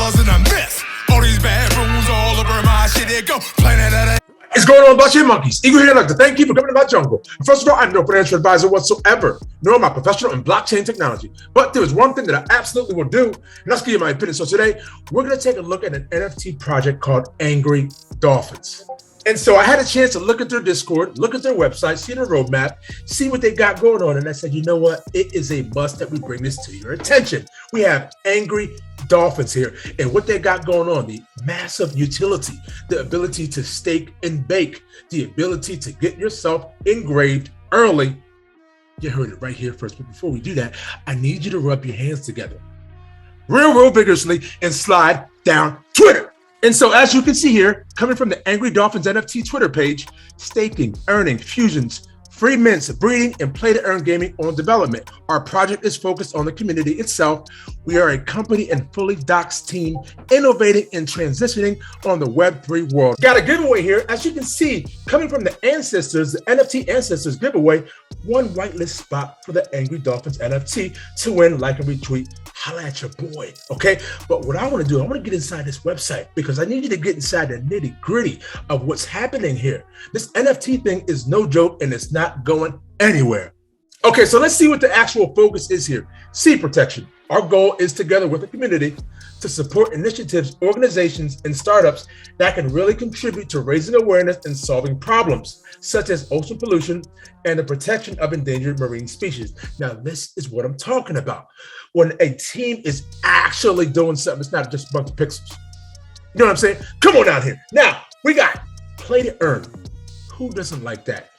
buzz and a miss. All these bad rules all over my shit. Here go, planet of the. What's going on, blockchain monkeys? Eagle here, I'd like to thank you for coming to my jungle. First of all, I'm no financial advisor whatsoever, nor am I professional in blockchain technology. But there is one thing that I absolutely will do, and that's give you my opinion. So today, we're going to take a look at an NFT project called Angry Dolphins. And so I had a chance to look at their Discord, look at their website, see their roadmap, see what they got going on. And I said, you know what? It is a must that we bring this to your attention. We have Angry Dolphins here and what they got going on, the massive utility, the ability to stake and bake, the ability to get yourself engraved early. You heard it right here first. But before we do that, I need you to rub your hands together real vigorously and slide down Twitter. And so as you can see here, coming from the Angry Dolphins NFT Twitter page, staking, earning, fusions, free mints, breeding, and play-to-earn gaming on development. Our project is focused on the community itself. We are a company and fully doxed team innovating and transitioning on the Web3 world. Got a giveaway here. As you can see, coming from the ancestors, the NFT ancestors giveaway, one whitelist spot for the Angry Dolphins NFT to win, like, and retweet. Holla at your boy, okay? But what I want to do, I want to get inside this website because I need you to get inside the nitty gritty of what's happening here. This NFT thing is no joke and it's not going anywhere. Okay, so let's see what the actual focus is here. Seed protection. Our goal is together with the community to support initiatives, organizations, and startups that can really contribute to raising awareness and solving problems, such as ocean pollution and the protection of endangered marine species. Now, this is what I'm talking about. When a team is actually doing something, it's not just a bunch of pixels. You know what I'm saying? Come on out here. Now, we got play to earn. Who doesn't like that?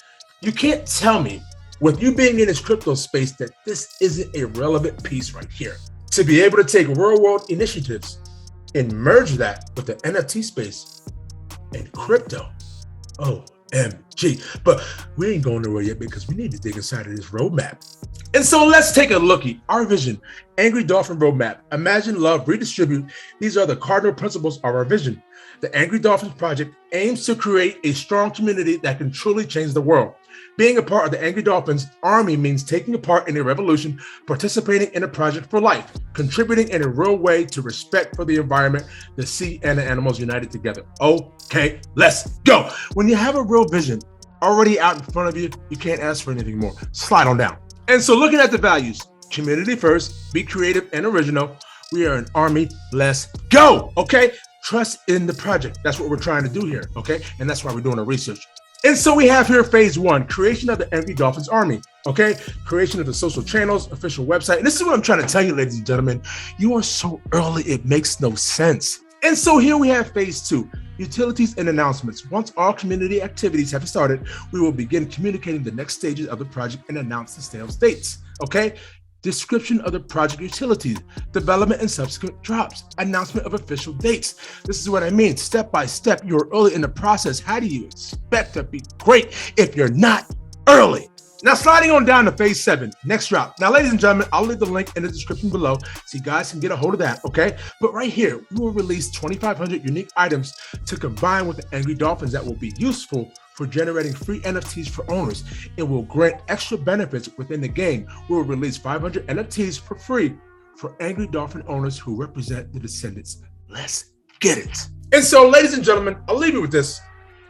You can't tell me, with you being in this crypto space, that this isn't a relevant piece right here. To be able to take real world initiatives and merge that with the NFT space and crypto. OMG. But we ain't going nowhere yet because we need to dig inside of this roadmap. And so let's take a lookie. Our vision, Angry Dolphin Roadmap. Imagine, love, redistribute. These are the cardinal principles of our vision. The Angry Dolphins Project aims to create a strong community that can truly change the world. Being a part of the Angry Dolphins Army means taking a part in a revolution, participating in a project for life, contributing in a real way to respect for the environment, the sea, and the animals united together. Okay, let's go. When you have a real vision already out in front of you, you can't ask for anything more. Slide on down. And so looking at the values, community first, be creative and original. We are an army, let's go, okay? Trust in the project. That's what we're trying to do here, okay? And that's why we're doing the research. And so we have here phase one, creation of the Angry Dolphins Army, okay? Creation of the social channels, official website. And this is what I'm trying to tell you, ladies and gentlemen. You are so early, it makes no sense. And so here we have phase two, utilities and announcements. Once all community activities have started, we will begin communicating the next stages of the project and announce the sales dates, okay? Description of the project utilities, development and subsequent drops, announcement of official dates. This is what I mean, step by step, you're early in the process. How do you expect to be great if you're not early? Now, sliding on down to phase 7, next drop. Now, ladies and gentlemen, I'll leave the link in the description below so you guys can get a hold of that, okay? But right here, we will release 2,500 unique items to combine with the Angry Dolphins that will be useful for generating free NFTs for owners. It will grant extra benefits within the game. We will release 500 NFTs for free for Angry Dolphin owners who represent the descendants. Let's get it. And so, ladies and gentlemen, I'll leave you with this.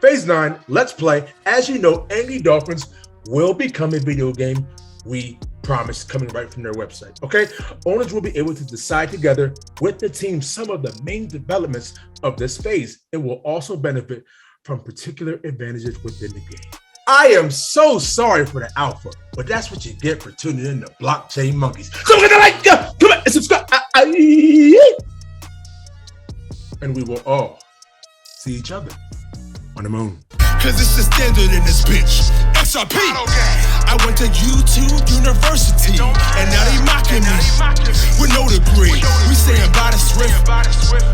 Phase 9, let's play. As you know, Angry Dolphins will become a video game, we promise, coming right from their website, okay? Owners will be able to decide together with the team some of the main developments of this phase. It will also benefit from particular advantages within the game. I am so sorry for the alpha, but that's what you get for tuning in to Blockchain Monkeys. So we're gonna like, come on, and subscribe. And we will all see each other on the moon. Cause it's the standard in this bitch. XRP. I went to YouTube University, and now they mocking me with no degree. We saying by the swift,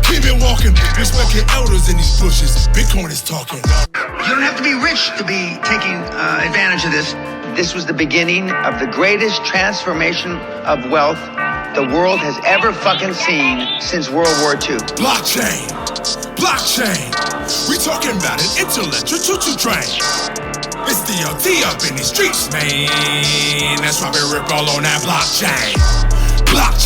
keep it walking. Respect your elders in these bushes. Bitcoin is talking. You don't have to be rich to be taking advantage of this. This was the beginning of the greatest transformation of wealth the world has ever fucking seen since World War II. Blockchain. Blockchain. We talking about an intellectual choo-choo train. It's DLT up in these streets, man. That's why we rip all on that blockchain. Blockchain.